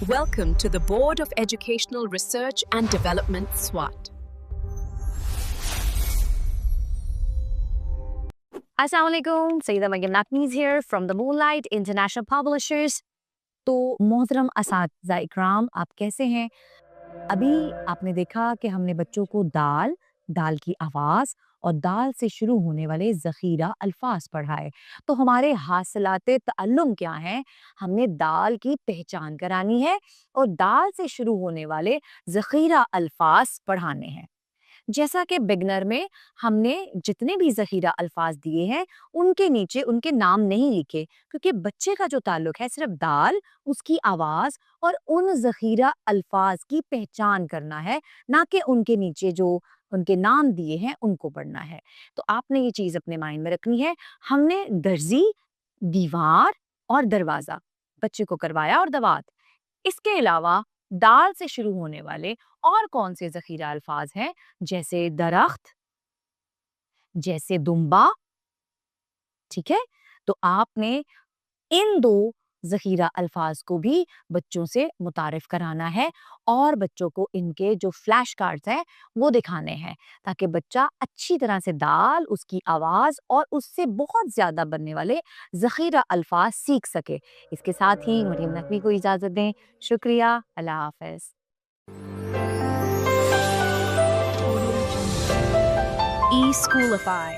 Welcome to the Board of Educational Research and Development, SWAT. Assalamu alaikum, Sayyida Maryam Naqvi is here from the Moonlight International Publishers. तो मोहतरम असातिज़ा इकराम, आप कैसे हैं? अभी आपने देखा कि हमने बच्चों को दाल, दाल की आवाज़ और दाल से शुरू होने वाले ज़ख़ीरा अल्फाज पढ़ाए। तो हमारे हासिलाते तअल्लुम क्या हैं? हमने दाल की पहचान करानी है और दाल से शुरू होने वाले ज़ख़ीरा अल्फाज पढ़ाने हैं। जैसा कि बिगनर में हमने जितने भी ज़ख़ीरा अल्फाज दिए हैं उनके नीचे उनके नाम नहीं लिखे, क्योंकि बच्चे का जो ताल्लुक है सिर्फ दाल, उसकी आवाज़ और उन ज़ख़ीरा अल्फाज की पहचान करना है, ना कि उनके नीचे जो उनके नाम दिए हैं उनको पढ़ना है। तो आपने ये चीज़ अपने माइंड में रखनी है। हमने दर्जी, दीवार और दरवाज़ा बच्चे को करवाया और दवात। इसके अलावा दाल से शुरू होने वाले और कौन से ज़ख़ीरा अल्फाज हैं, जैसे दरख्त, जैसे दुम्बा, ठीक है? तो आपने इन दो ज़ख़ीरा अल्फाज को भी बच्चों से मुतारिफ कराना है और बच्चों को इनके जो फ्लैश कार्ड्स हैं वो दिखाने हैं, ताकि बच्चा अच्छी तरह से दाल, उसकी आवाज़ और उससे बहुत ज़्यादा बनने वाले ज़ख़ीरा अल्फाज सीख सके। इसके साथ ही मरियम नक़वी को इजाज़त दें। शुक्रिया, अल्लाह हाफ़िज़। eSchoolify.